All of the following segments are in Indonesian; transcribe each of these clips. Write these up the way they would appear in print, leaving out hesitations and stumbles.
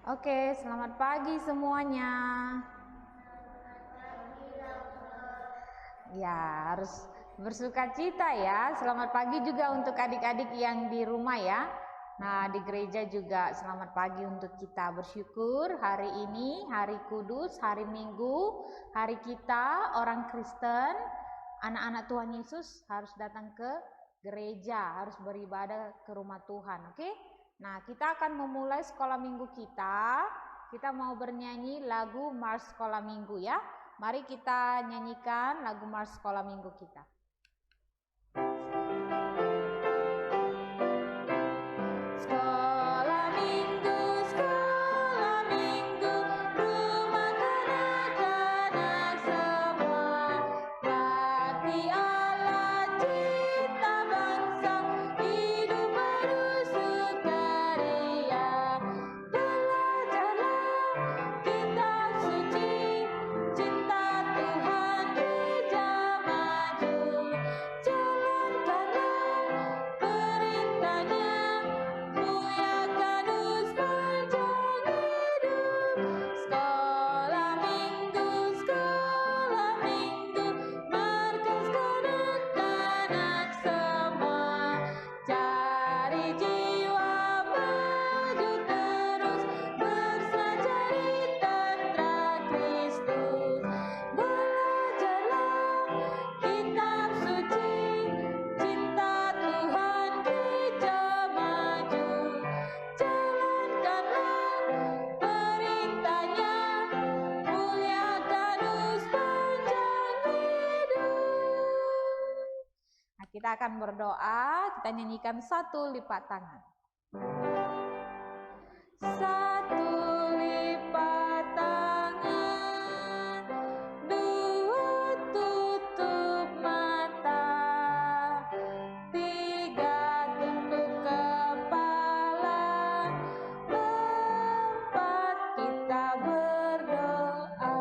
Oke, selamat pagi semuanya. Ya, harus bersukacita ya. Selamat pagi juga untuk adik-adik yang di rumah ya. Nah, di gereja juga selamat pagi untuk kita bersyukur hari ini, hari kudus, hari Minggu, hari kita orang Kristen, anak-anak Tuhan Yesus harus datang ke gereja, harus beribadah ke rumah Tuhan, oke? Nah, kita akan memulai sekolah minggu kita. Kita mau bernyanyi lagu Mars Sekolah Minggu ya. Mari kita nyanyikan lagu Mars Sekolah Minggu kita. Sekolah Minggu, rumah kanak-kanak semua. Bakti Allah cipta bangsa, hidup bersukaria. Belajarlah kitab suci, cinta Tuhan gereja maju. Jalankanlah perintahnya, muliakan sepanjang hidup. Sekolah minggu, markas kanak-kanak semua. Cari jiwa maju terus, bersajari tentara Kristus. Belajarlah kitab suci, cinta Tuhan gereja maju. Jalankanlah perintahnya, muliakan sepanjang hidup. Nah, kita akan berdoa, kita nyanyikan satu lipat tangan. Satu lipat tangan, dua tutup mata, tiga tunduk kepala, empat kita berdoa.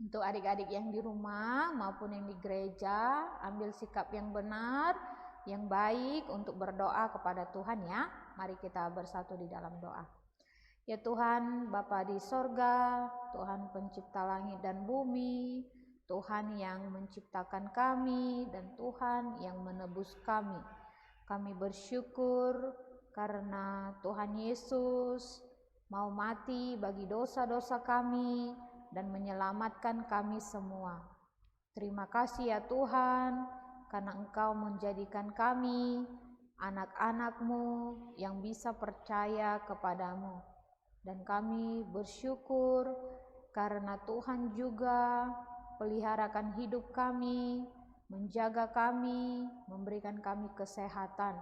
Untuk adik-adik yang di rumah maupun yang di gereja, ambil sikap yang benar, yang baik untuk berdoa kepada Tuhan ya. Mari kita bersatu di dalam doa. Ya Tuhan, Bapa di sorga, Tuhan pencipta langit dan bumi, Tuhan yang menciptakan kami dan Tuhan yang menebus kami. Kami bersyukur karena Tuhan Yesus mau mati bagi dosa-dosa kami dan menyelamatkan kami semua. Terima kasih ya Tuhan, karena Engkau menjadikan kami anak-anak-Mu yang bisa percaya kepadamu. Dan kami bersyukur karena Tuhan juga peliharakan hidup kami, menjaga kami, memberikan kami kesehatan.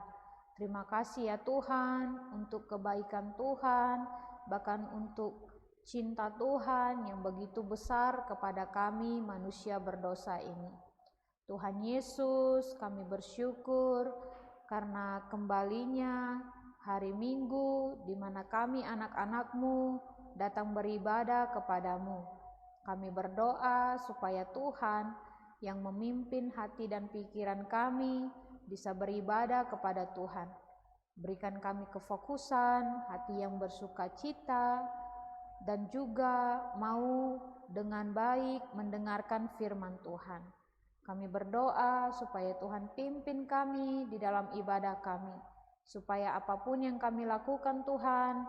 Terima kasih ya Tuhan untuk kebaikan Tuhan, bahkan untuk cinta Tuhan yang begitu besar kepada kami manusia berdosa ini. Tuhan Yesus, kami bersyukur karena kembalinya hari Minggu di mana kami anak-anak-Mu datang beribadah kepadamu. Kami berdoa supaya Tuhan yang memimpin hati dan pikiran kami bisa beribadah kepada Tuhan. Berikan kami kefokusan, hati yang bersukacita, dan juga mau dengan baik mendengarkan firman Tuhan. Kami berdoa supaya Tuhan pimpin kami di dalam ibadah kami, supaya apapun yang kami lakukan Tuhan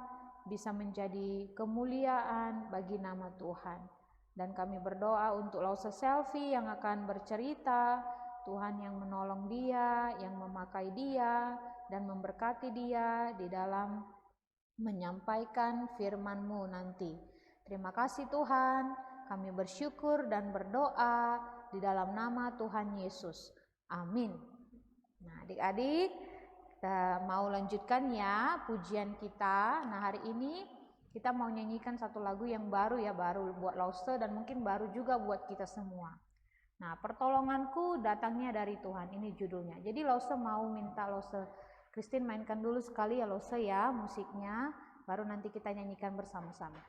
bisa menjadi kemuliaan bagi nama Tuhan. Dan kami berdoa untuk Lause Selfie yang akan bercerita, Tuhan yang menolong dia, yang memakai dia, dan memberkati dia di dalam menyampaikan firman-Mu nanti. Terima kasih Tuhan, kami bersyukur dan berdoa di dalam nama Tuhan Yesus. Amin. Nah, adik-adik, kita mau lanjutkan ya pujian kita. Nah, hari ini kita mau nyanyikan satu lagu yang baru ya, baru buat Lause dan mungkin baru juga buat kita semua. Nah, pertolonganku datangnya dari Tuhan, ini judulnya. Jadi Lause mau minta Lause Christine mainkan dulu sekali ya Lause ya musiknya, baru nanti kita nyanyikan bersama-sama.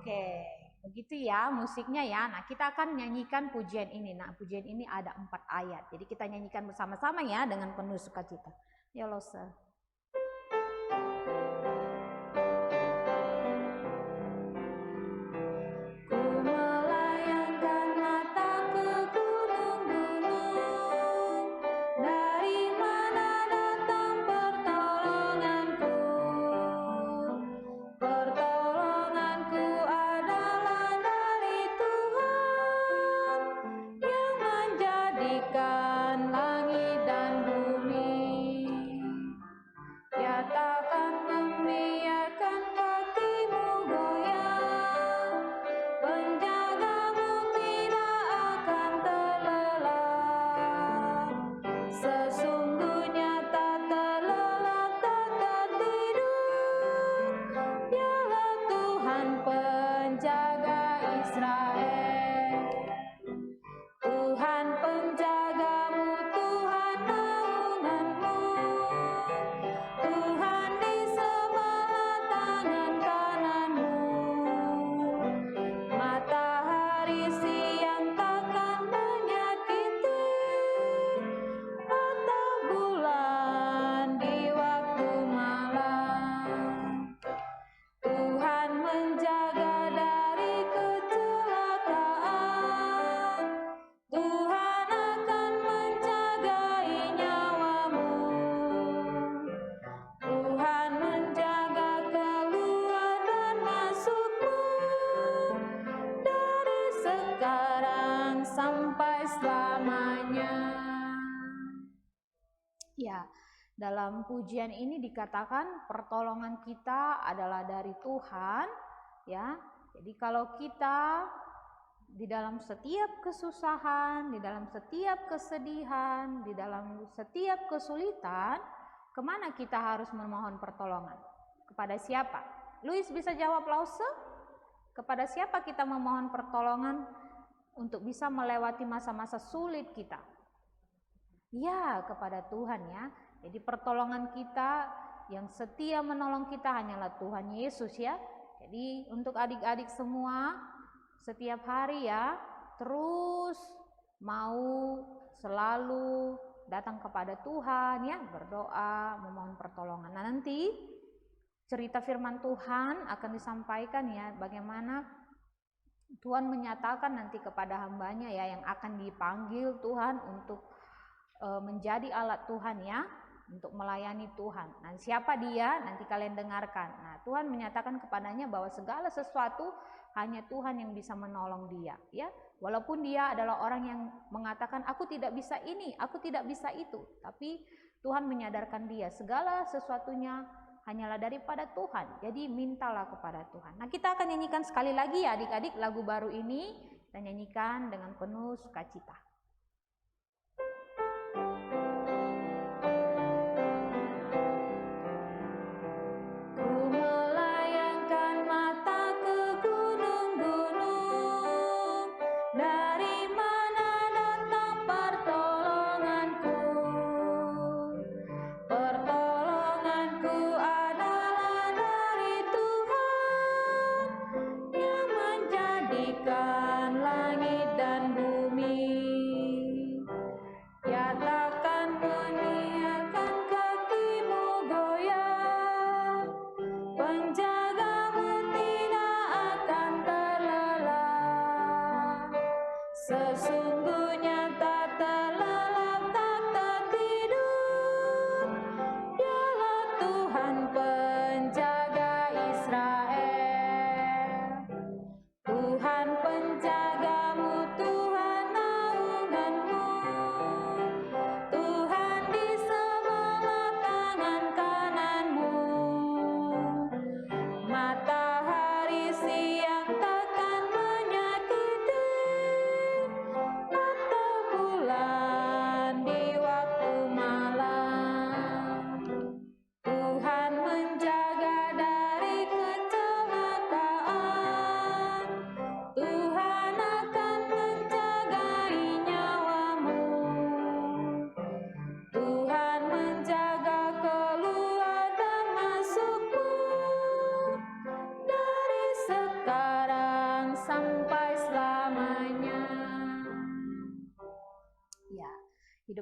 Oke, begitu ya musiknya ya. Nah, kita akan nyanyikan pujian ini. Nah, pujian ini ada 4 ayat. Jadi kita nyanyikan bersama-sama ya dengan penuh sukacita. Ya Lose. Ya, dalam pujian ini dikatakan pertolongan kita adalah dari Tuhan, ya. Jadi kalau kita di dalam setiap kesusahan, di dalam setiap kesedihan, di dalam setiap kesulitan, kemana kita harus memohon pertolongan? Kepada siapa? Luis bisa jawab, Lause? Kepada siapa kita memohon pertolongan untuk bisa melewati masa-masa sulit kita? Ya, kepada Tuhan ya. Jadi pertolongan kita yang setia menolong kita hanyalah Tuhan Yesus ya. Jadi untuk adik-adik semua setiap hari ya terus mau selalu datang kepada Tuhan ya, berdoa, memohon pertolongan. Nah, nanti cerita firman Tuhan akan disampaikan ya, bagaimana Tuhan menyatakan nanti kepada hambanya ya yang akan dipanggil Tuhan untuk menjadi alat Tuhan ya, untuk melayani Tuhan. Nah, siapa dia? Nanti kalian dengarkan. Nah, Tuhan menyatakan kepadanya bahwa segala sesuatu hanya Tuhan yang bisa menolong dia ya. Walaupun dia adalah orang yang mengatakan aku tidak bisa ini, aku tidak bisa itu, tapi Tuhan menyadarkan dia segala sesuatunya hanyalah daripada Tuhan. Jadi mintalah kepada Tuhan. Nah, kita akan nyanyikan sekali lagi ya adik-adik lagu baru ini. Kita nyanyikan dengan penuh sukacita. Langit dan bumi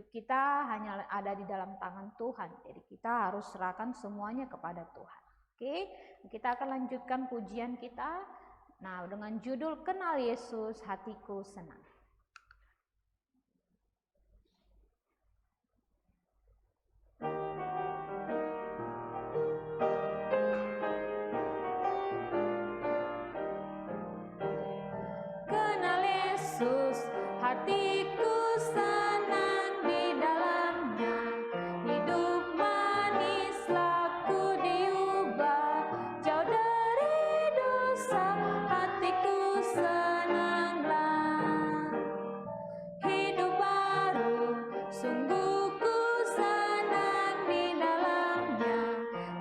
Hidup kita hanya ada di dalam tangan Tuhan. Jadi kita harus serahkan semuanya kepada Tuhan. Oke, kita akan lanjutkan pujian kita. Nah, dengan judul Kenal Yesus, Hatiku Senang. Kenal Yesus, hatiku senang di dalamnya. Hidup manislah ku diubah, jauh dari dosa, hatiku senanglah. Hidup baru, sungguh ku senang di dalamnya.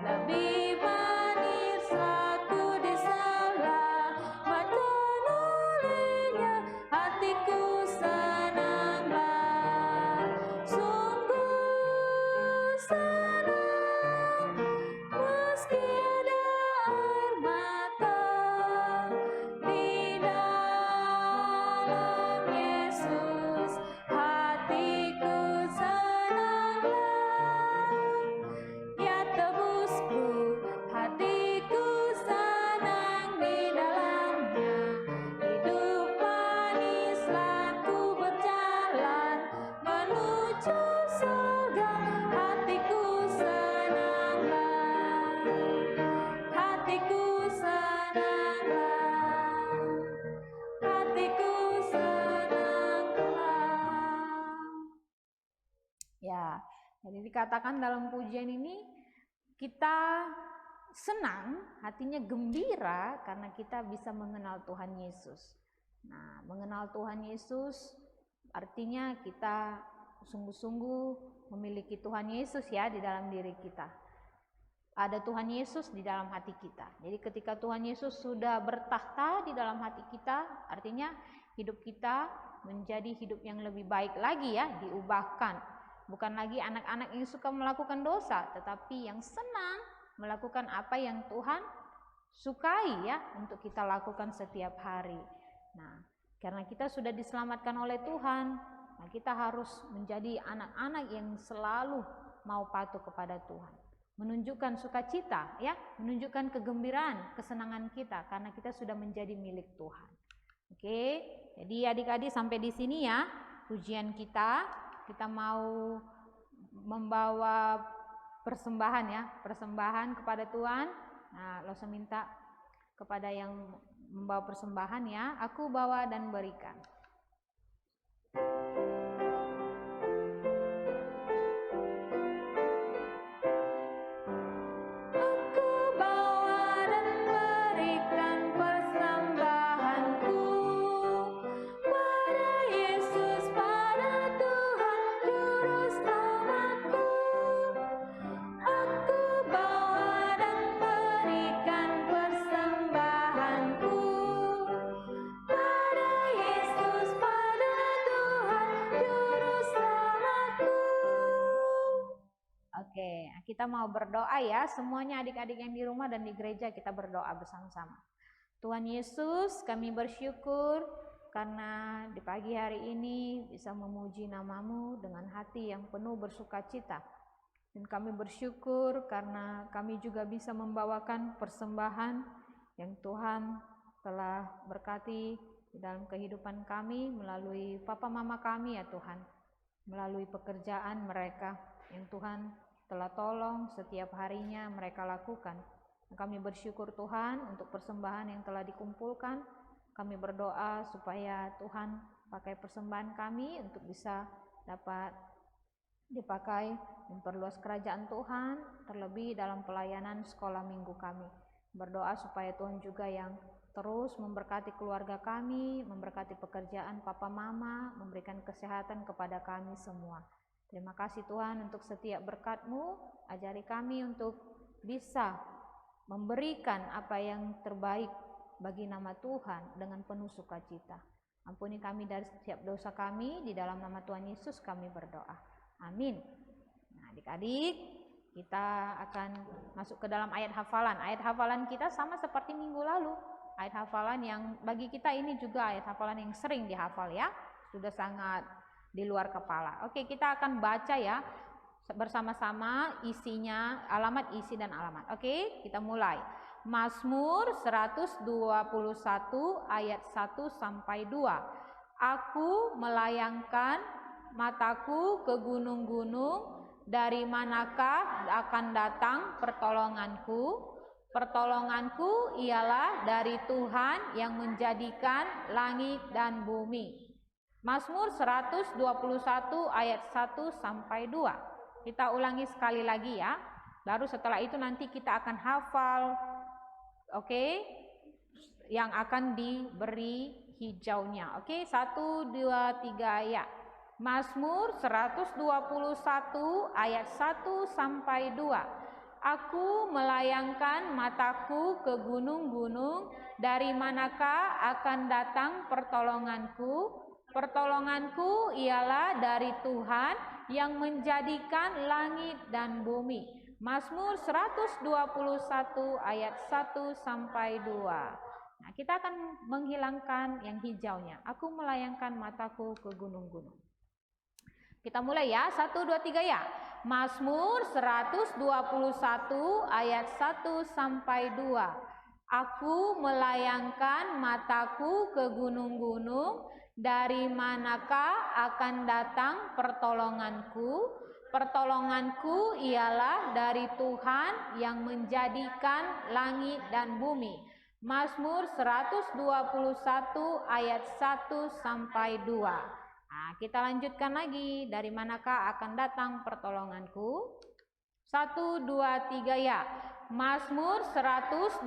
Lebih manislah ku diselamat olehnya, hatiku senanglah. Sungguh senang, meski ada air mata, di dalam Yesus, hatiku senanglah. Ya tebusku, hatiku senang di dalamnya. Hidup manislah ku berjalan menuju surga, hatiku senanglah. Hatiku senanglah. Hatiku senanglah. Ya, jadi dikatakan dalam pujian ini kita senang, hatinya gembira karena kita bisa mengenal Tuhan Yesus. Nah, mengenal Tuhan Yesus artinya kita sungguh-sungguh memiliki Tuhan Yesus ya di dalam diri kita. Ada Tuhan Yesus di dalam hati kita. Jadi ketika Tuhan Yesus sudah bertahta di dalam hati kita, artinya hidup kita menjadi hidup yang lebih baik lagi ya, diubahkan. Bukan lagi anak-anak yang suka melakukan dosa, tetapi yang senang melakukan apa yang Tuhan sukai ya untuk kita lakukan setiap hari. Nah, karena kita sudah diselamatkan oleh Tuhan, nah kita harus menjadi anak-anak yang selalu mau patuh kepada Tuhan. Menunjukkan sukacita ya, menunjukkan kegembiraan, kesenangan kita karena kita sudah menjadi milik Tuhan. Oke, jadi adik-adik sampai di sini ya pujian kita. Kita mau membawa persembahan ya, persembahan kepada Tuhan. Nah, lo minta kepada yang membawa persembahan ya, aku bawa dan berikan. Oke, kita mau berdoa ya, semuanya adik-adik yang di rumah dan di gereja kita berdoa bersama-sama. Tuhan Yesus, kami bersyukur karena di pagi hari ini bisa memuji nama-Mu dengan hati yang penuh bersukacita. Dan kami bersyukur karena kami juga bisa membawakan persembahan yang Tuhan telah berkati di dalam kehidupan kami melalui papa mama kami ya Tuhan, melalui pekerjaan mereka yang Tuhan telah tolong setiap harinya mereka lakukan. Kami bersyukur Tuhan untuk persembahan yang telah dikumpulkan. Kami berdoa supaya Tuhan pakai persembahan kami untuk bisa dapat dipakai memperluas kerajaan Tuhan, terlebih dalam pelayanan sekolah minggu kami. Berdoa supaya Tuhan juga yang terus memberkati keluarga kami, memberkati pekerjaan papa mama, memberikan kesehatan kepada kami semua. Terima kasih Tuhan untuk setiap berkat-Mu, ajari kami untuk bisa memberikan apa yang terbaik bagi nama Tuhan dengan penuh sukacita. Ampuni kami dari setiap dosa kami, di dalam nama Tuhan Yesus kami berdoa. Amin. Nah, adik-adik, kita akan masuk ke dalam ayat hafalan. Ayat hafalan kita sama seperti minggu lalu. Ayat hafalan yang bagi kita ini juga ayat hafalan yang sering dihafal ya. Sudah sangat di luar kepala. Oke, kita akan baca ya bersama-sama isinya, alamat, isi dan alamat. Oke, kita mulai. Mazmur 121 ayat 1 sampai 2. Aku melayangkan mataku ke gunung-gunung, dari manakah akan datang pertolonganku? Pertolonganku ialah dari Tuhan yang menjadikan langit dan bumi. Mazmur 121 ayat 1 sampai 2. Kita ulangi sekali lagi ya. Baru setelah itu nanti kita akan hafal. Oke? Yang akan diberi hijaunya. Oke, 1, 2, 3 ya. Mazmur 121 ayat 1 sampai 2. Aku melayangkan mataku ke gunung-gunung, dari manakah akan datang pertolonganku? Pertolonganku ialah dari Tuhan yang menjadikan langit dan bumi. Mazmur 121 ayat 1 sampai 2. Nah, kita akan menghilangkan yang hijaunya. Aku melayangkan mataku ke gunung-gunung. Kita mulai ya, 1, 2, 3 ya. Mazmur 121 ayat 1 sampai 2. Aku melayangkan mataku ke gunung-gunung, dari manakah akan datang pertolonganku? Pertolonganku ialah dari Tuhan yang menjadikan langit dan bumi. Mazmur 121 ayat 1 sampai 2. Nah, kita lanjutkan lagi. Dari manakah akan datang pertolonganku? 1, 2, 3 ya. Mazmur 121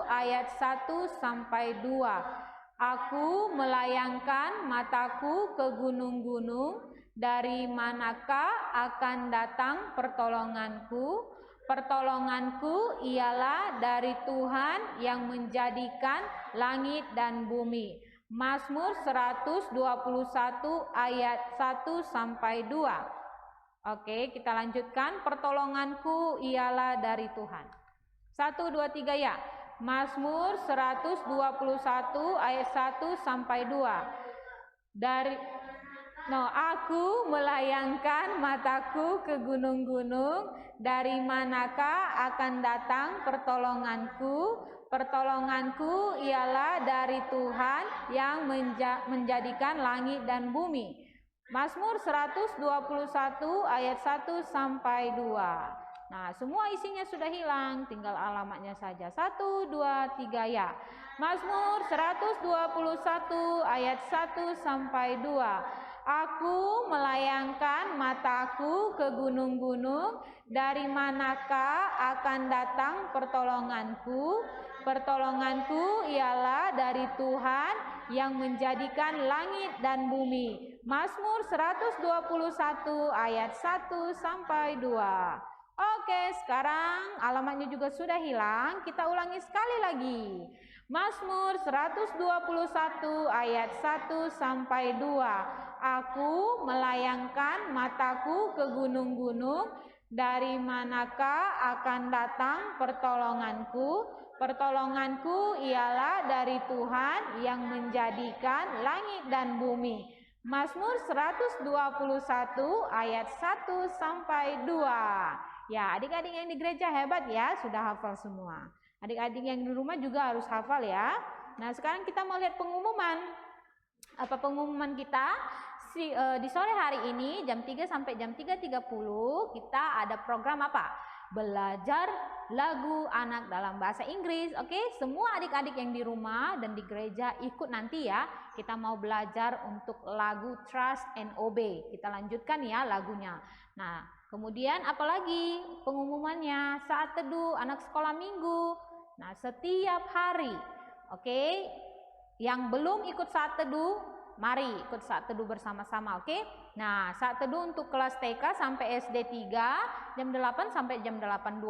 ayat 1 sampai 2. Aku melayangkan mataku ke gunung-gunung, dari manakah akan datang pertolonganku? Pertolonganku ialah dari Tuhan yang menjadikan langit dan bumi. Mazmur 121 ayat 1 sampai 2. Oke, kita lanjutkan. Pertolonganku ialah dari Tuhan. 1, 2, 3 ya. Mazmur 121 ayat 1 sampai 2. Aku melayangkan mataku ke gunung-gunung, dari manakah akan datang pertolonganku? Pertolonganku ialah dari Tuhan yang menjadikan langit dan bumi. Mazmur 121 ayat 1 sampai 2. Nah, semua isinya sudah hilang, tinggal alamatnya saja. 1, 2, 3 ya. Mazmur 121 ayat 1 sampai 2. Aku melayangkan mataku ke gunung-gunung, dari manakah akan datang pertolonganku? Pertolonganku ialah dari Tuhan yang menjadikan langit dan bumi. Mazmur 121 ayat 1 sampai 2. Oke, sekarang alamatnya juga sudah hilang. Kita ulangi sekali lagi. Mazmur 121 ayat 1 sampai 2. Aku melayangkan mataku ke gunung-gunung, dari manakah akan datang pertolonganku? Pertolonganku ialah dari Tuhan yang menjadikan langit dan bumi. Mazmur 121 ayat 1 sampai 2. Ya, adik-adik yang di gereja hebat ya, sudah hafal semua. Adik-adik yang di rumah juga harus hafal ya. Nah, sekarang kita mau lihat pengumuman. Apa pengumuman kita? Di sore hari ini jam 3 sampai jam 3.30 kita ada program apa? Belajar lagu anak dalam bahasa Inggris. Oke, semua adik-adik yang di rumah dan di gereja ikut nanti ya. Kita mau belajar untuk lagu Trust and Obey. Kita lanjutkan ya lagunya. Nah, kemudian apalagi pengumumannya? Saat teduh anak sekolah minggu. Nah, setiap hari. Oke, yang belum ikut saat teduh, mari ikut saat teduh bersama-sama, oke? Nah, saat teduh untuk kelas TK sampai SD 3 jam 8 sampai jam 8.20.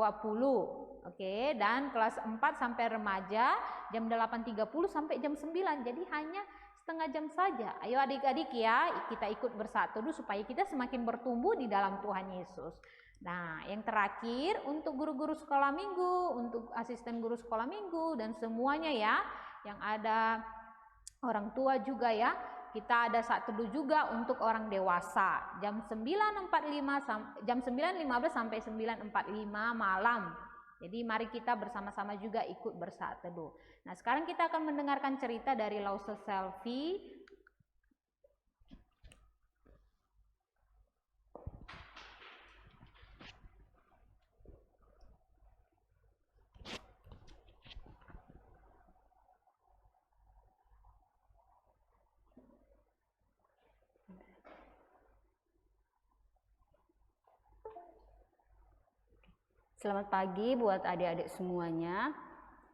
Oke, dan kelas 4 sampai remaja jam 8.30 sampai jam 9. Jadi hanya setengah jam saja. Ayo adik-adik ya, kita ikut bersatu teduh supaya kita semakin bertumbuh di dalam Tuhan Yesus. Nah, yang terakhir untuk guru-guru sekolah minggu, untuk asisten guru sekolah minggu dan semuanya ya, yang ada orang tua juga ya, kita ada saat teduh juga untuk orang dewasa jam 9.15 sampai 9.45 malam. Jadi mari kita bersama-sama juga ikut bersaat teduh. Nah, sekarang kita akan mendengarkan cerita dari Lause Selfie. Selamat pagi buat adik-adik semuanya.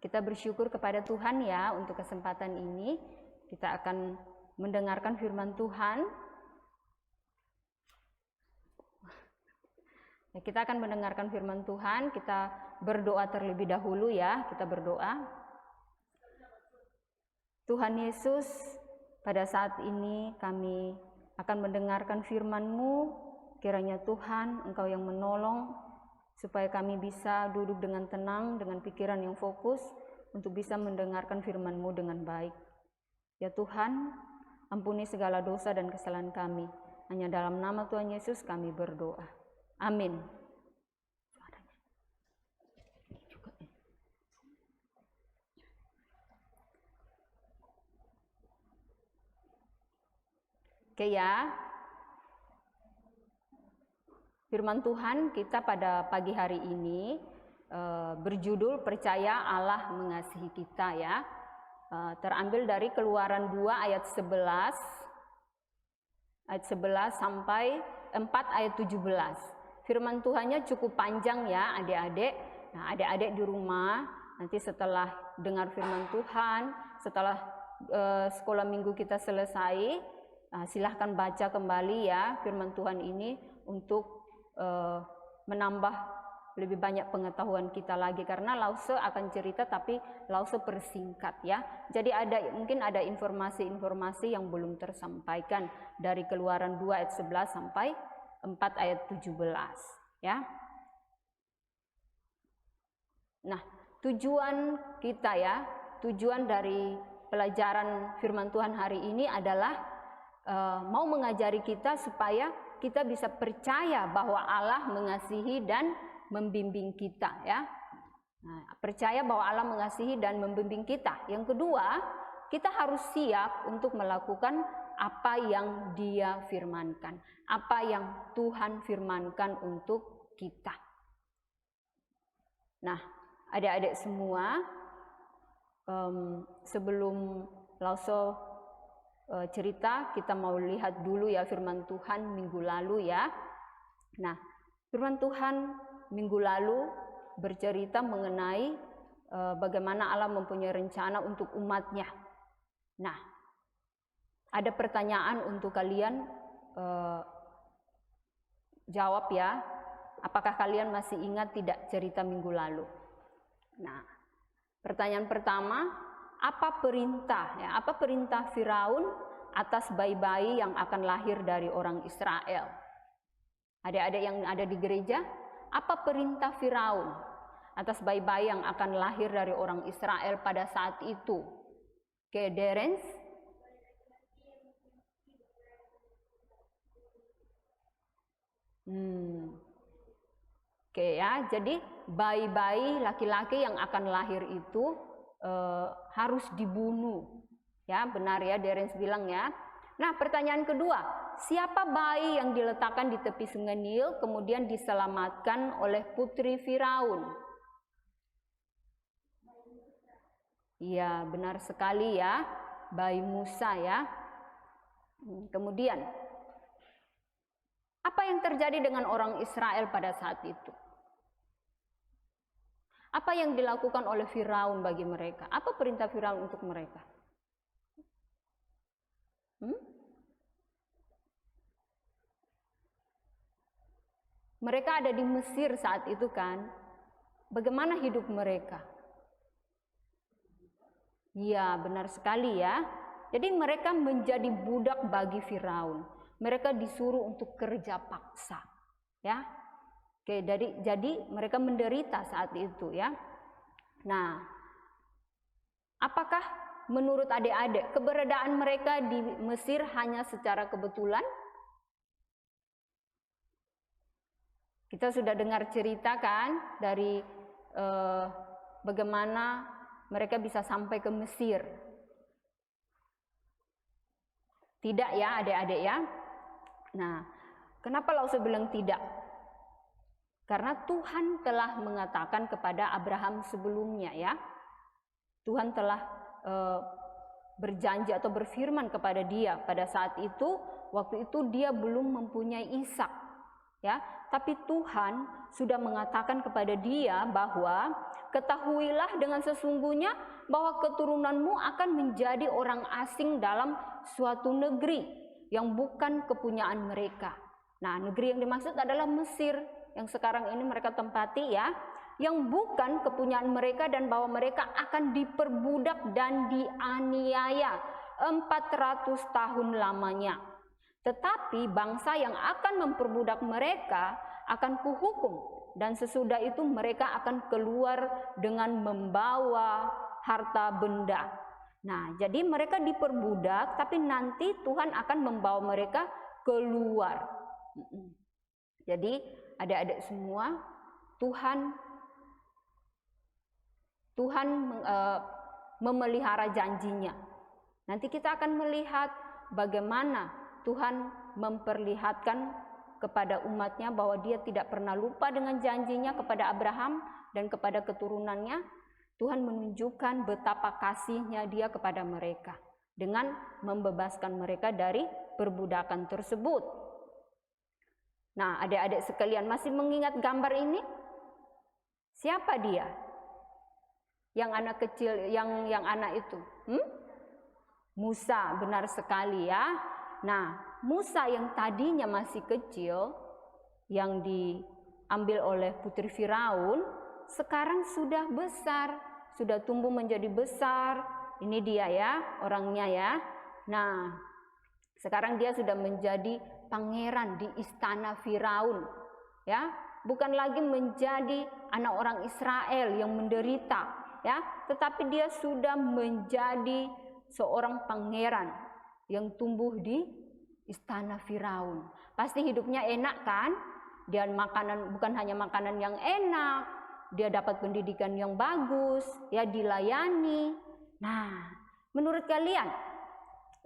Kita bersyukur kepada Tuhan ya untuk kesempatan ini. Kita akan mendengarkan firman Tuhan. Kita akan mendengarkan firman Tuhan. Kita berdoa terlebih dahulu ya. Kita berdoa. Tuhan Yesus, pada saat ini kami akan mendengarkan firman-Mu. Kiranya Tuhan, Engkau yang menolong supaya kami bisa duduk dengan tenang, dengan pikiran yang fokus, untuk bisa mendengarkan firman-Mu dengan baik. Ya Tuhan, ampuni segala dosa dan kesalahan kami. Hanya dalam nama Tuhan Yesus kami berdoa. Amin. Oke ya. Firman Tuhan kita pada pagi hari ini berjudul Percaya Allah Mengasihi Kita ya. Terambil dari Keluaran 2 ayat 11 sampai 4 ayat 17. Firman Tuhannya cukup panjang ya adik-adik. Nah, adik-adik di rumah nanti setelah dengar firman Tuhan, setelah sekolah minggu kita selesai, silahkan baca kembali ya firman Tuhan ini untuk menambah lebih banyak pengetahuan kita lagi, karena Lause akan cerita tapi Lause persingkat ya. Jadi mungkin ada informasi-informasi yang belum tersampaikan dari Keluaran 2 ayat 11 sampai 4 ayat 17 ya. Nah, tujuan kita ya, tujuan dari pelajaran firman Tuhan hari ini adalah mau mengajari kita supaya kita bisa percaya bahwa Allah mengasihi dan membimbing kita ya. Nah, percaya bahwa Allah mengasihi dan membimbing kita. Yang kedua, kita harus siap untuk melakukan apa yang Dia firmankan, apa yang Tuhan firmankan untuk kita. Nah, adik-adik semua, sebelum Lause cerita, kita mau lihat dulu ya firman Tuhan minggu lalu ya. Nah, firman Tuhan minggu lalu bercerita mengenai bagaimana Allah mempunyai rencana untuk umatnya. Nah, ada pertanyaan untuk kalian, jawab ya. Apakah kalian masih ingat tidak cerita minggu lalu? Nah, pertanyaan pertama, apa perintah ya? Apa perintah Firaun atas bayi-bayi yang akan lahir dari orang Israel? Adik-adik yang ada di gereja, apa perintah Firaun atas bayi-bayi yang akan lahir dari orang Israel pada saat itu? Oke, Derens? Oke ya, jadi bayi-bayi laki-laki yang akan lahir itu harus dibunuh. Ya, benar ya, Derens bilang ya. Nah, pertanyaan kedua, siapa bayi yang diletakkan di tepi sungai Nil kemudian diselamatkan oleh putri Firaun? Iya, benar sekali ya, bayi Musa ya. Kemudian, apa yang terjadi dengan orang Israel pada saat itu? Apa yang dilakukan oleh Firaun bagi mereka? Apa perintah Firaun untuk mereka? Mereka ada di Mesir saat itu kan? Bagaimana hidup mereka? Ya, benar sekali ya. Jadi mereka menjadi budak bagi Firaun. Mereka disuruh untuk kerja paksa. Ya. Oke, jadi mereka menderita saat itu ya. Nah, apakah menurut adik-adik, keberadaan mereka di Mesir hanya secara kebetulan? Kita sudah dengar cerita kan dari bagaimana mereka bisa sampai ke Mesir. Tidak ya adik-adik ya. Nah, kenapa Lause bilang tidak? Karena Tuhan telah mengatakan kepada Abraham sebelumnya ya. Tuhan telah berjanji atau berfirman kepada dia pada saat itu, waktu itu dia belum mempunyai Ishak ya, tapi Tuhan sudah mengatakan kepada dia bahwa ketahuilah dengan sesungguhnya bahwa keturunanmu akan menjadi orang asing dalam suatu negeri yang bukan kepunyaan mereka. Nah, negeri yang dimaksud adalah Mesir yang sekarang ini mereka tempati ya, yang bukan kepunyaan mereka, dan bahwa mereka akan diperbudak dan dianiaya 400 tahun lamanya. Tetapi bangsa yang akan memperbudak mereka akan kuhukum, dan sesudah itu mereka akan keluar dengan membawa harta benda. Nah, jadi mereka diperbudak, tapi nanti Tuhan akan membawa mereka keluar. Jadi adik-adik semua, Tuhan memelihara janjinya. Nanti kita akan melihat bagaimana Tuhan memperlihatkan kepada umatnya bahwa dia tidak pernah lupa dengan janjinya kepada Abraham dan kepada keturunannya. Tuhan menunjukkan betapa kasihnya dia kepada mereka dengan membebaskan mereka dari perbudakan tersebut. Nah, adik-adik sekalian masih mengingat gambar ini? Siapa dia? Yang anak kecil, yang anak itu? Musa, benar sekali ya. Nah, Musa yang tadinya masih kecil, yang diambil oleh putri Firaun, sekarang sudah besar, sudah tumbuh menjadi besar. Ini dia ya, orangnya ya. Nah, sekarang dia sudah menjadi pangeran di istana Firaun, ya, bukan lagi menjadi anak orang Israel yang menderita, ya, tetapi dia sudah menjadi seorang pangeran yang tumbuh di istana Firaun. Pasti hidupnya enak kan? Dia makanan, bukan hanya makanan yang enak, dia dapat pendidikan yang bagus, ya, dilayani. Nah, menurut kalian,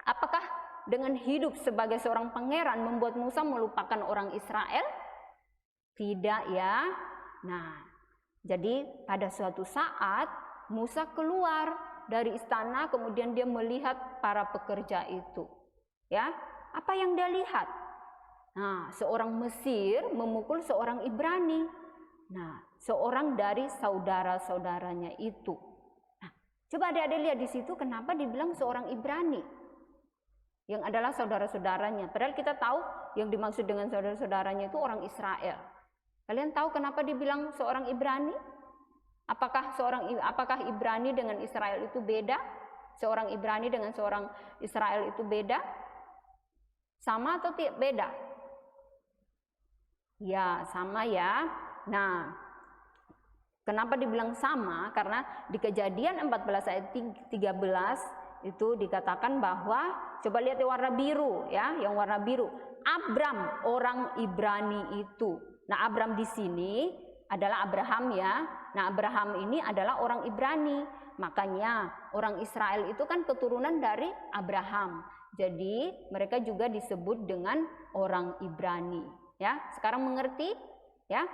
apakah dengan hidup sebagai seorang pangeran membuat Musa melupakan orang Israel? Tidak ya. Nah, jadi pada suatu saat Musa keluar dari istana, kemudian dia melihat para pekerja itu. Ya, apa yang dia lihat? Nah, seorang Mesir memukul seorang Ibrani. Nah, seorang dari saudara-saudaranya itu. Nah, coba adik-adik lihat di situ, kenapa dibilang seorang Ibrani? Yang adalah saudara-saudaranya. Padahal kita tahu yang dimaksud dengan saudara-saudaranya itu orang Israel. Kalian tahu kenapa dibilang seorang Ibrani? Apakah Ibrani dengan Israel itu beda? Seorang Ibrani dengan seorang Israel itu beda? Sama atau tidak beda? Ya, sama ya. Nah, kenapa dibilang sama? Karena di Kejadian 14 ayat 13 itu dikatakan bahwa, coba lihat yang warna biru ya, yang warna biru. Abram, orang Ibrani itu. Nah, Abram di sini adalah Abraham ya. Nah, Abraham ini adalah orang Ibrani. Makanya orang Israel itu kan keturunan dari Abraham. Jadi mereka juga disebut dengan orang Ibrani. Ya, sekarang mengerti? Ya.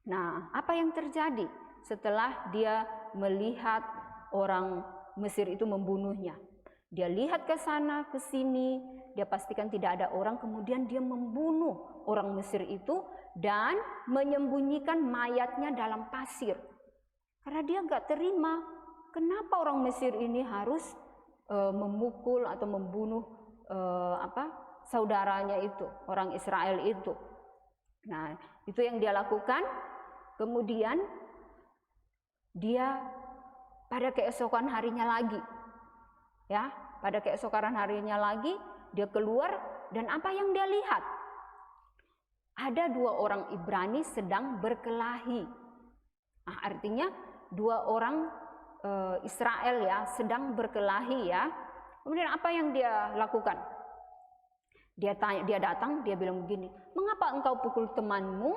Nah, apa yang terjadi setelah dia melihat orang Mesir itu membunuhnya? Dia lihat ke sana, ke sini, dia pastikan tidak ada orang, kemudian dia membunuh orang Mesir itu dan menyembunyikan mayatnya dalam pasir. Karena dia nggak terima, kenapa orang Mesir ini harus memukul atau membunuh saudaranya itu, orang Israel itu. Nah, itu yang dia lakukan. Kemudian dia pada keesokan harinya lagi, ya, pada keesokan harinya lagi dia keluar, dan apa yang dia lihat? Ada dua orang Ibrani sedang berkelahi. Nah, artinya dua orang Israel ya sedang berkelahi ya. Kemudian apa yang dia lakukan? Dia datang, dia bilang begini, "Mengapa engkau pukul temanmu?"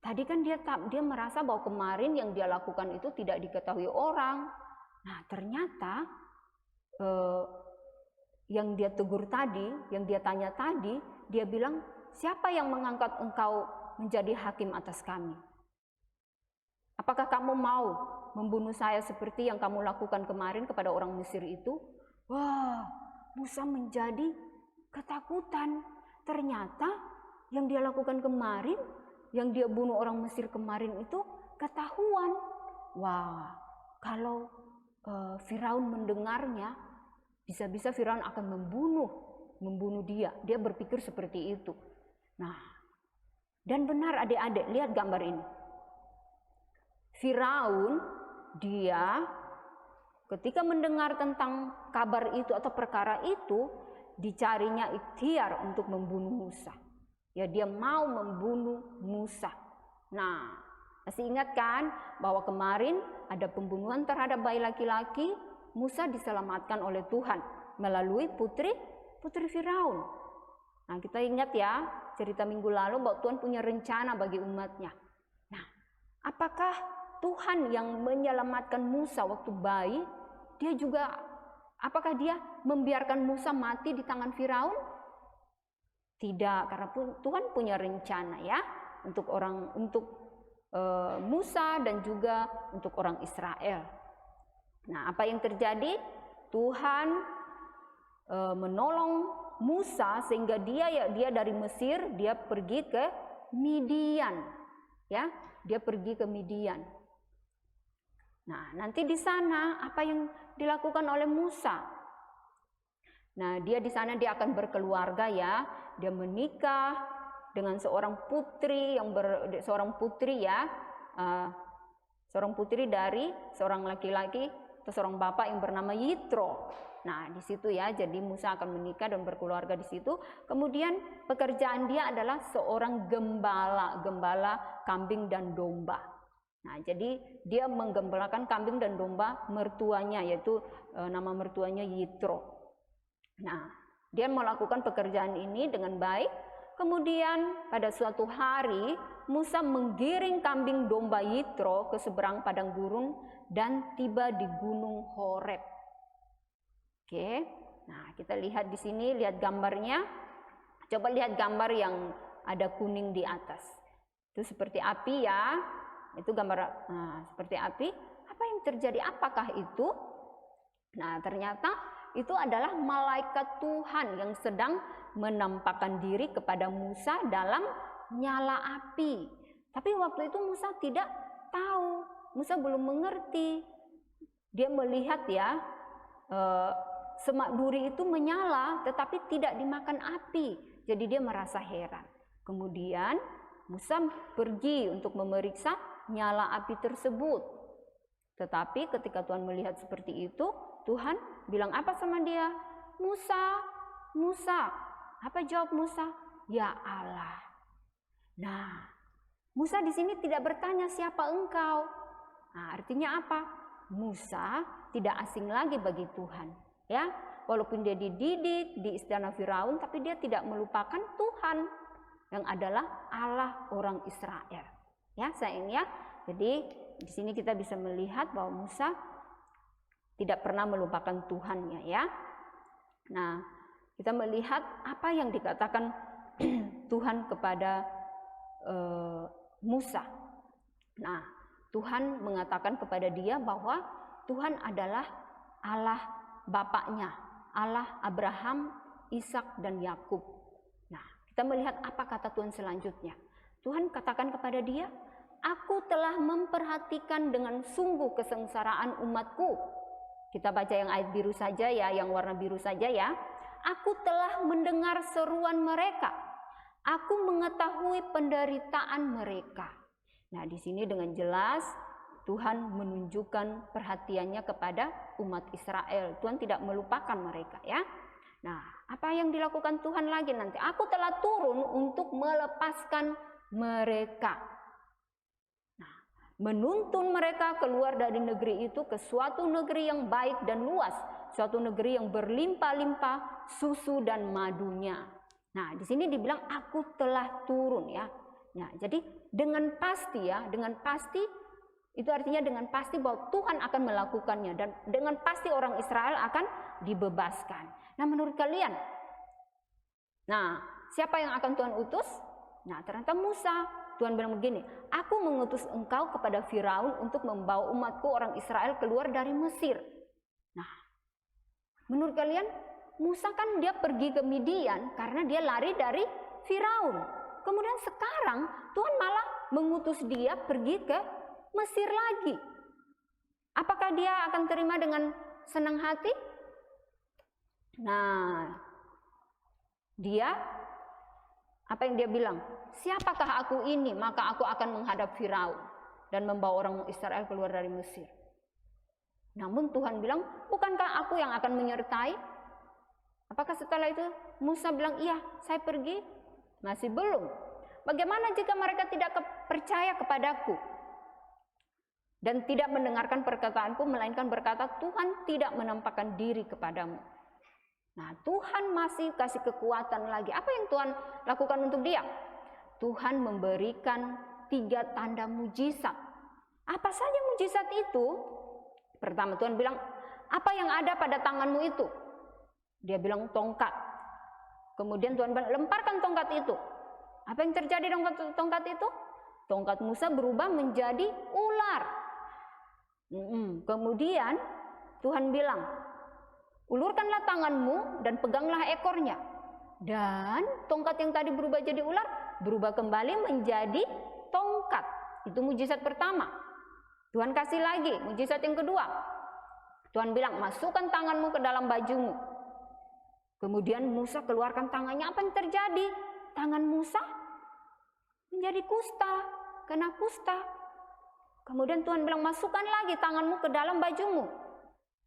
Tadi kan dia merasa bahwa kemarin yang dia lakukan itu tidak diketahui orang. Nah, ternyata yang dia tegur tadi, yang dia tanya tadi, dia bilang, "Siapa yang mengangkat engkau menjadi hakim atas kami? Apakah kamu mau membunuh saya seperti yang kamu lakukan kemarin kepada orang Mesir itu?" Wah, Musa menjadi ketakutan. Ternyata yang dia lakukan kemarin, yang dia bunuh orang Mesir kemarin itu ketahuan. Wah, kalau Firaun mendengarnya, bisa-bisa Firaun akan membunuh dia. Dia berpikir seperti itu. Nah, dan benar adik-adik, lihat gambar ini. Firaun, dia ketika mendengar tentang kabar itu atau perkara itu, dicarinya ikhtiar untuk membunuh Musa. Ya, dia mau membunuh Musa. Nah, masih ingat kan bahwa kemarin ada pembunuhan terhadap bayi laki-laki, Musa diselamatkan oleh Tuhan melalui putri Firaun. Nah, kita ingat ya cerita minggu lalu bahwa Tuhan punya rencana bagi umatnya. Nah, apakah Tuhan yang menyelamatkan Musa waktu bayi, apakah dia membiarkan Musa mati di tangan Firaun? Tidak, karena Tuhan punya rencana ya untuk Musa dan juga untuk orang Israel. Nah, apa yang terjadi? Tuhan menolong Musa sehingga dia dari Mesir dia pergi ke Midian, ya, dia pergi ke Midian. Nah, nanti di sana apa yang dilakukan oleh Musa? Nah, dia di sana dia akan berkeluarga ya, dia menikah dengan seorang putri seorang putri dari seorang laki-laki atau seorang bapak yang bernama Yitro. Nah, di situ ya, jadi Musa akan menikah dan berkeluarga di situ. Kemudian pekerjaan dia adalah seorang gembala kambing dan domba. Nah, jadi dia menggembalakan kambing dan domba mertuanya, yaitu nama mertuanya Yitro. Nah, dia melakukan pekerjaan ini dengan baik. Kemudian pada suatu hari Musa menggiring kambing domba Yitro ke seberang padang gurun dan tiba di gunung Horeb. Oke, nah kita lihat di sini, lihat gambarnya. Coba lihat gambar yang ada kuning di atas. Itu seperti api ya. Itu gambar seperti api. Apa yang terjadi? Apakah itu? Nah, ternyata itu adalah malaikat Tuhan yang sedang menampakkan diri kepada Musa dalam nyala api. Tapi waktu itu Musa tidak tahu, Musa belum mengerti. Dia melihat ya, semak duri itu menyala tetapi tidak dimakan api. Jadi dia merasa heran. Kemudian Musa pergi untuk memeriksa nyala api tersebut. Tetapi ketika Tuhan melihat seperti itu, Tuhan bilang apa sama dia? Musa. Apa jawab Musa? Ya Allah. Nah, Musa di sini tidak bertanya siapa engkau. Nah, artinya apa? Musa tidak asing lagi bagi Tuhan. Ya, walaupun dia dididik di istana Firaun, tapi dia tidak melupakan Tuhan yang adalah Allah orang Israel. Ya, sayangnya. Jadi di sini kita bisa melihat bahwa Musa tidak pernah melupakan Tuhannya ya. Nah, kita melihat apa yang dikatakan Tuhan kepada Musa. Nah, Tuhan mengatakan kepada dia bahwa Tuhan adalah Allah bapaknya, Allah Abraham, Ishak dan Yakub. Nah, kita melihat apa kata Tuhan selanjutnya. Tuhan katakan kepada dia, "Aku telah memperhatikan dengan sungguh kesengsaraan umatku." Kita baca yang ayat biru saja ya, yang warna biru saja ya. "Aku telah mendengar seruan mereka. Aku mengetahui penderitaan mereka." Nah, di sini dengan jelas Tuhan menunjukkan perhatiannya kepada umat Israel. Tuhan tidak melupakan mereka ya. Nah, apa yang dilakukan Tuhan lagi nanti? "Aku telah turun untuk melepaskan mereka." Nah, menuntun mereka keluar dari negeri itu ke suatu negeri yang baik dan luas, suatu negeri yang berlimpah-limpah susu dan madunya. Nah, di sini dibilang aku telah turun ya. Nah, jadi dengan pasti ya, dengan pasti itu artinya dengan pasti bahwa Tuhan akan melakukannya dan dengan pasti orang Israel akan dibebaskan. Nah, menurut kalian, nah, siapa yang akan Tuhan utus? Nah, ternyata Musa. Tuhan bilang begini, aku mengutus engkau kepada Firaun untuk membawa umatku orang Israel keluar dari Mesir. Nah, menurut kalian, Musa kan dia pergi ke Midian karena dia lari dari Firaun. Kemudian sekarang Tuhan malah mengutus dia pergi ke Mesir lagi. Apakah dia akan terima dengan senang hati? Nah, dia apa yang dia bilang? Siapakah aku ini? Maka aku akan menghadap Firaun dan membawa orang Israel keluar dari Mesir. Namun Tuhan bilang, bukankah aku yang akan menyertai? Apakah setelah itu Musa bilang, iya saya pergi? Masih belum. Bagaimana jika mereka tidak percaya kepadaku dan tidak mendengarkan perkataanku, melainkan berkata, Tuhan tidak menampakkan diri kepadamu. Nah, Tuhan masih kasih kekuatan lagi. Apa yang Tuhan lakukan untuk dia? Tuhan memberikan 3 tanda mujizat. Apa saja mujizat itu? Pertama, Tuhan bilang, apa yang ada pada tanganmu itu? Dia bilang tongkat. Kemudian Tuhan bilang, lemparkan tongkat itu. Apa yang terjadi dengan tongkat itu? Tongkat Musa berubah menjadi ular. Kemudian Tuhan bilang, ulurkanlah tanganmu dan peganglah ekornya. Dan tongkat yang tadi berubah jadi ular, berubah kembali menjadi tongkat. Itu mujizat pertama. Tuhan kasih lagi, mujizat yang kedua. Tuhan bilang, masukkan tanganmu ke dalam bajumu. Kemudian Musa keluarkan tangannya, apa yang terjadi? Tangan Musa menjadi kusta, kena kusta. Kemudian Tuhan bilang, masukkan lagi tanganmu ke dalam bajumu.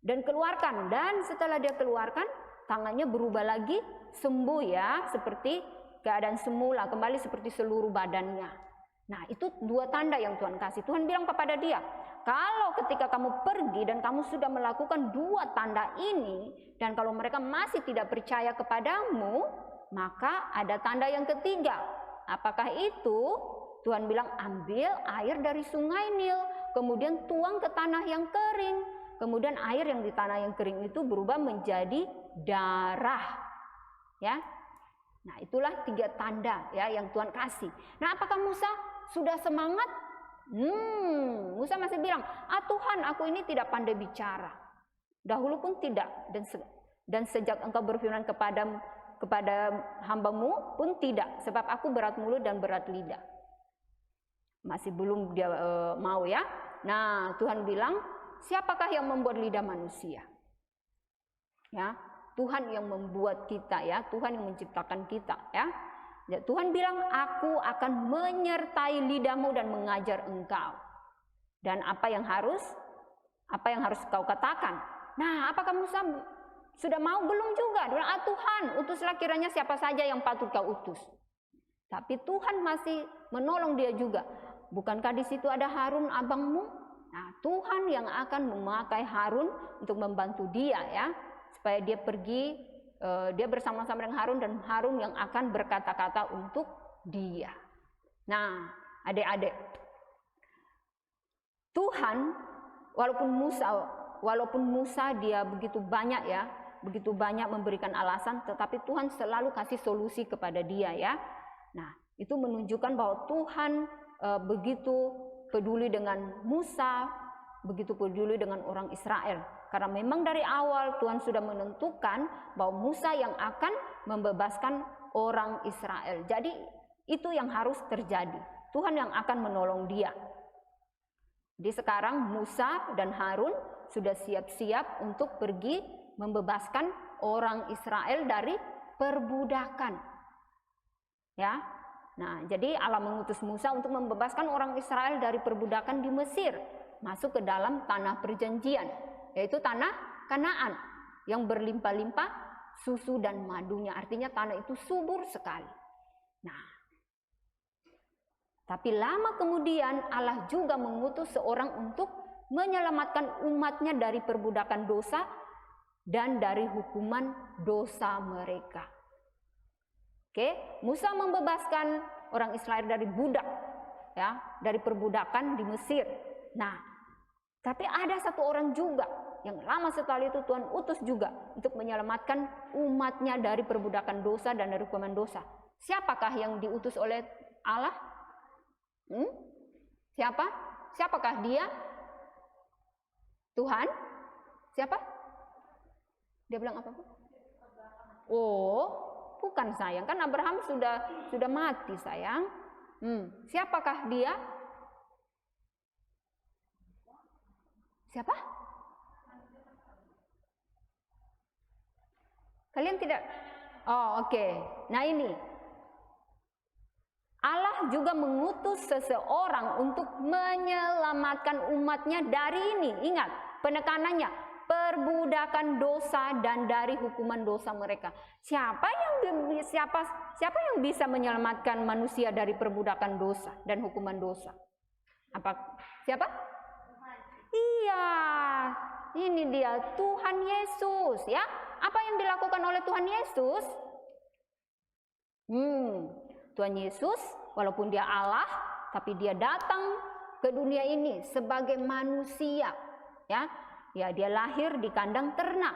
Dan keluarkan, dan setelah dia keluarkan, tangannya berubah lagi, sembuh ya, seperti keadaan semula, kembali seperti seluruh badannya. Nah, itu 2 tanda yang Tuhan kasih. Tuhan bilang kepada dia, kalau ketika kamu pergi dan kamu sudah melakukan 2 tanda ini, dan kalau mereka masih tidak percaya kepadamu, maka ada tanda yang ketiga. Apakah itu? Tuhan bilang, ambil air dari sungai Nil, kemudian tuang ke tanah yang kering. Kemudian air yang di tanah yang kering itu berubah menjadi darah. Ya. Nah, itulah 3 tanda ya yang Tuhan kasih. Nah, apakah Musa sudah semangat? Musa masih bilang, Tuhan, aku ini tidak pandai bicara. Dahulu pun tidak, dan sejak engkau berfirman kepada hambamu pun tidak, sebab aku berat mulut dan berat lidah. Masih belum dia mau ya. Nah, Tuhan bilang, siapakah yang membuat lidah manusia? Ya, Tuhan yang membuat kita ya, Tuhan yang menciptakan kita ya. Ya, Tuhan bilang, aku akan menyertai lidahmu dan mengajar engkau. Dan apa yang harus kau katakan? Nah, apakah Musa sudah mau? Belum juga. Dia bilang, Tuhan, utuslah kiranya siapa saja yang patut kau utus. Tapi Tuhan masih menolong dia juga. Bukankah di situ ada Harun abangmu? Nah, Tuhan yang akan memakai Harun untuk membantu dia ya, supaya dia pergi, dia bersama-sama dengan Harun, dan Harun yang akan berkata-kata untuk dia. Nah, adik-adik, Tuhan walaupun Musa dia begitu banyak ya, begitu banyak memberikan alasan, tetapi Tuhan selalu kasih solusi kepada dia ya. Nah, itu menunjukkan bahwa Tuhan begitu peduli dengan Musa, begitu peduli dengan orang Israel. Karena memang dari awal Tuhan sudah menentukan bahwa Musa yang akan membebaskan orang Israel. Jadi itu yang harus terjadi. Tuhan yang akan menolong dia. Jadi sekarang Musa dan Harun sudah siap-siap untuk pergi membebaskan orang Israel dari perbudakan. Ya. Nah, jadi Allah mengutus Musa untuk membebaskan orang Israel dari perbudakan di Mesir, masuk ke dalam tanah perjanjian, yaitu tanah Kanaan yang berlimpah-limpah susu dan madunya. Artinya tanah itu subur sekali. Nah, Tapi lama kemudian Allah juga mengutus seorang untuk menyelamatkan umatnya dari perbudakan dosa dan dari hukuman dosa mereka. Oke, Musa membebaskan orang Israel dari budak, ya, dari perbudakan di Mesir. Nah, tapi ada satu orang juga yang lama setelah itu Tuhan utus juga untuk menyelamatkan umatnya dari perbudakan dosa dan dari hukuman dosa. Siapakah yang diutus oleh Allah? Siapa? Siapakah dia? Tuhan? Siapa? Dia bilang apa? Oh, bukan sayang, kan Abraham sudah mati sayang. Siapakah dia? Siapa? Kalian tidak? Oh, oke. Nah ini, Allah juga mengutus seseorang untuk menyelamatkan umatnya dari ini. Ingat, penekanannya, perbudakan dosa dan dari hukuman dosa mereka. Siapa yang bisa menyelamatkan manusia dari perbudakan dosa dan hukuman dosa? Siapa? Iya, ini dia Tuhan Yesus, ya. Apa yang dilakukan oleh Tuhan Yesus? Tuhan Yesus, walaupun dia Allah, tapi dia datang ke dunia ini sebagai manusia, ya. Ya, dia lahir di kandang ternak.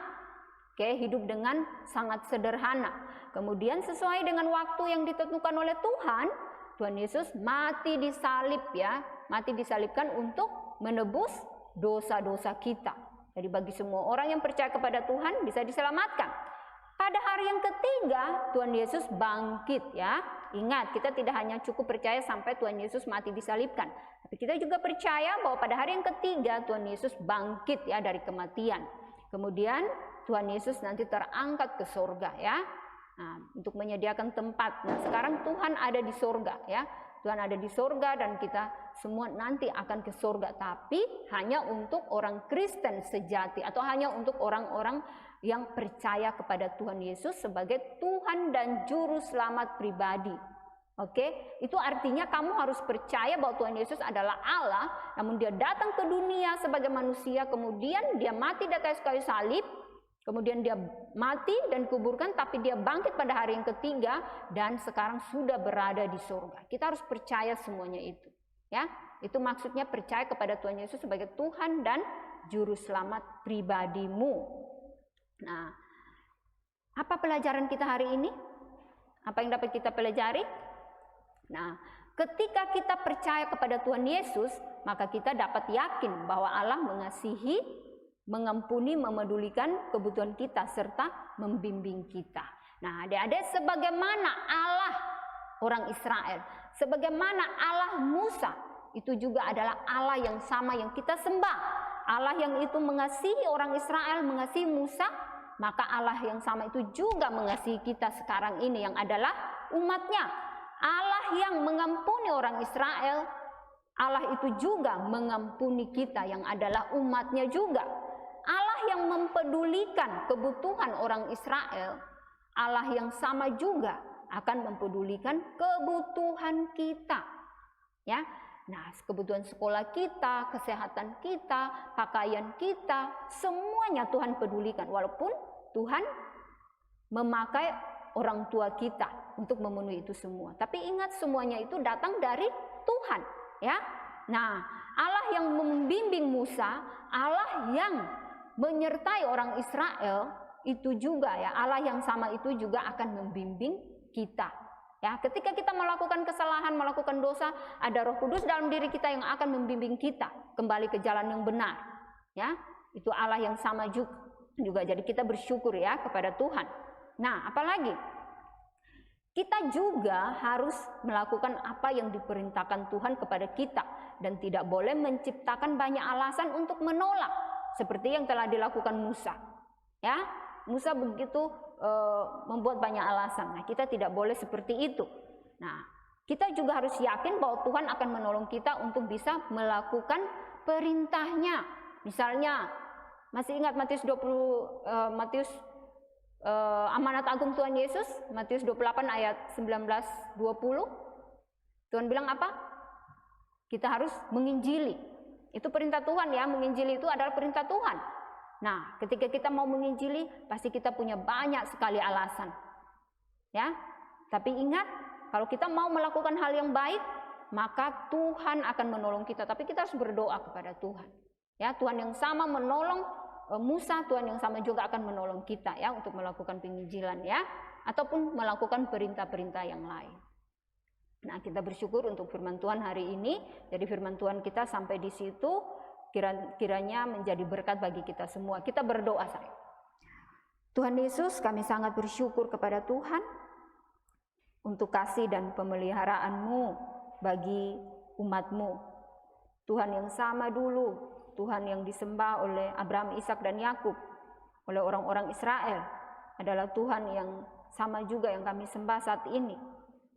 Oke, hidup dengan sangat sederhana. Kemudian sesuai dengan waktu yang ditentukan oleh Tuhan Yesus mati disalib, ya. Mati disalibkan untuk menebus dosa-dosa kita. Jadi bagi semua orang yang percaya kepada Tuhan bisa diselamatkan. Pada hari yang ketiga Tuhan Yesus bangkit, ya. Ingat, kita tidak hanya cukup percaya sampai Tuhan Yesus mati disalibkan, tapi kita juga percaya bahwa pada hari yang ketiga Tuhan Yesus bangkit, ya, dari kematian. Kemudian Tuhan Yesus nanti terangkat ke surga, ya. Nah, untuk menyediakan tempat. Nah, sekarang Tuhan ada di surga, ya. Tuhan ada di surga dan kita semua nanti akan ke surga, tapi hanya untuk orang Kristen sejati atau hanya untuk orang-orang yang percaya kepada Tuhan Yesus sebagai Tuhan dan Juru Selamat pribadi. Oke, itu artinya kamu harus percaya bahwa Tuhan Yesus adalah Allah, namun dia datang ke dunia sebagai manusia, kemudian dia mati di atas kayu salib, kemudian dia mati dan kuburkan, tapi dia bangkit pada hari yang ketiga dan sekarang sudah berada di surga. Kita harus percaya semuanya itu, ya. Itu maksudnya percaya kepada Tuhan Yesus sebagai Tuhan dan Juru Selamat pribadimu. Nah, apa pelajaran kita hari ini? Apa yang dapat kita pelajari? Nah, ketika kita percaya kepada Tuhan Yesus, maka kita dapat yakin bahwa Allah mengasihi, mengampuni, memedulikan kebutuhan kita serta membimbing kita. Nah, adik-adik, sebagaimana Allah orang Israel, sebagaimana Allah Musa, itu juga adalah Allah yang sama yang kita sembah. Allah yang itu mengasihi orang Israel, mengasihi Musa, maka Allah yang sama itu juga mengasihi kita sekarang ini yang adalah umatnya. Allah yang mengampuni orang Israel, Allah itu juga mengampuni kita yang adalah umatnya juga. Allah yang mempedulikan kebutuhan orang Israel, Allah yang sama juga akan mempedulikan kebutuhan kita, ya. Nah, kebutuhan sekolah kita, kesehatan kita, pakaian kita, semuanya Tuhan pedulikan. Walaupun Tuhan memakai orang tua kita untuk memenuhi itu semua. Tapi ingat, semuanya itu datang dari Tuhan, ya. Nah, Allah yang membimbing Musa, Allah yang menyertai orang Israel itu juga, ya, Allah yang sama itu juga akan membimbing kita. Ya, ketika kita melakukan kesalahan, melakukan dosa, ada Roh Kudus dalam diri kita yang akan membimbing kita kembali ke jalan yang benar. Ya, itu Allah yang sama juga. Jadi kita bersyukur, ya, kepada Tuhan. Nah, apalagi kita juga harus melakukan apa yang diperintahkan Tuhan kepada kita dan tidak boleh menciptakan banyak alasan untuk menolak seperti yang telah dilakukan Musa. Ya, Musa begitu membuat banyak alasan. Nah, kita tidak boleh seperti itu. Nah, kita juga harus yakin bahwa Tuhan akan menolong kita untuk bisa melakukan perintahnya. Misalnya, masih ingat Matius amanat agung Tuhan Yesus, Matius 28 ayat 19-20. Tuhan bilang apa? Kita harus menginjili. Itu perintah Tuhan ya, menginjili itu adalah perintah Tuhan. Nah, ketika kita mau menginjili, pasti kita punya banyak sekali alasan. Ya. Tapi ingat, kalau kita mau melakukan hal yang baik, maka Tuhan akan menolong kita. Tapi kita harus berdoa kepada Tuhan. Ya, Tuhan yang sama menolong Musa, Tuhan yang sama juga akan menolong kita ya untuk melakukan penginjilan ya, ataupun melakukan perintah-perintah yang lain. Nah, kita bersyukur untuk firman Tuhan hari ini. Jadi firman Tuhan kita sampai di situ, kiranya menjadi berkat bagi kita semua. Kita berdoa saya. Tuhan Yesus, kami sangat bersyukur kepada Tuhan untuk kasih dan pemeliharaan-Mu bagi umat-Mu. Tuhan yang sama dulu, Tuhan yang disembah oleh Abraham, Ishak dan Yakub, oleh orang-orang Israel, adalah Tuhan yang sama juga yang kami sembah saat ini.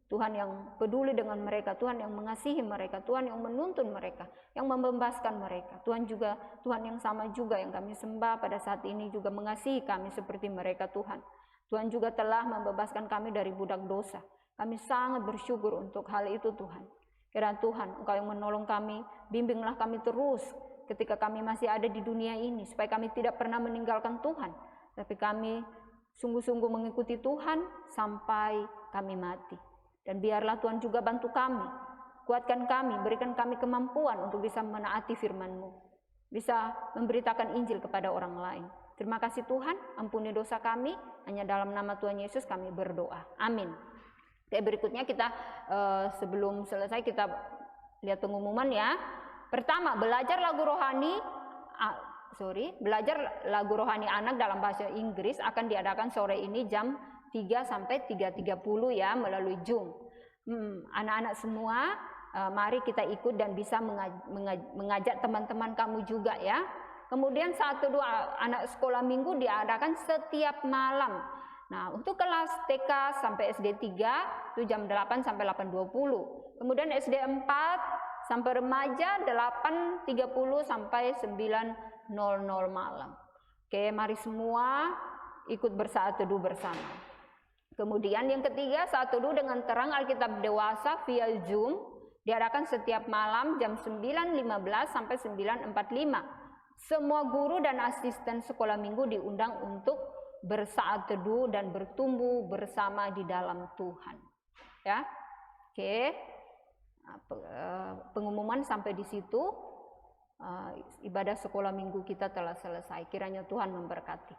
Tuhan yang peduli dengan mereka, Tuhan yang mengasihi mereka, Tuhan yang menuntun mereka, yang membebaskan mereka. Tuhan yang sama juga yang kami sembah pada saat ini juga mengasihi kami seperti mereka Tuhan. Tuhan juga telah membebaskan kami dari budak dosa. Kami sangat bersyukur untuk hal itu Tuhan. Kiranya Tuhan, Engkau yang menolong kami, bimbinglah kami terus ketika kami masih ada di dunia ini, supaya kami tidak pernah meninggalkan Tuhan, tapi kami sungguh-sungguh mengikuti Tuhan sampai kami mati. Dan biarlah Tuhan juga bantu kami, kuatkan kami, berikan kami kemampuan untuk bisa menaati firman-Mu, bisa memberitakan Injil kepada orang lain. Terima kasih Tuhan, ampuni dosa kami, hanya dalam nama Tuhan Yesus kami berdoa. Amin. Oke, berikutnya kita sebelum selesai kita lihat pengumuman ya. Pertama, belajar lagu rohani anak dalam bahasa Inggris akan diadakan sore ini jam 3 sampai 3.30 ya melalui Zoom. Anak-anak semua mari kita ikut dan bisa mengajak teman-teman kamu juga ya. Kemudian 1-2 anak sekolah minggu diadakan setiap malam. Nah, untuk kelas TK sampai SD 3 itu jam 8 sampai 8.20. Kemudian SD 4 sampai remaja 8.30 sampai 9.00 malam. Oke, mari semua ikut bersaat teduh bersama. Kemudian yang ketiga, saat teduh dengan terang Alkitab dewasa via Zoom diadakan setiap malam jam 9.15 sampai 9.45. Semua guru dan asisten sekolah minggu diundang untuk bersaat teduh dan bertumbuh bersama di dalam Tuhan. Ya. Oke. Pengumuman sampai di situ. Ibadah sekolah minggu kita telah selesai. Kiranya Tuhan memberkati.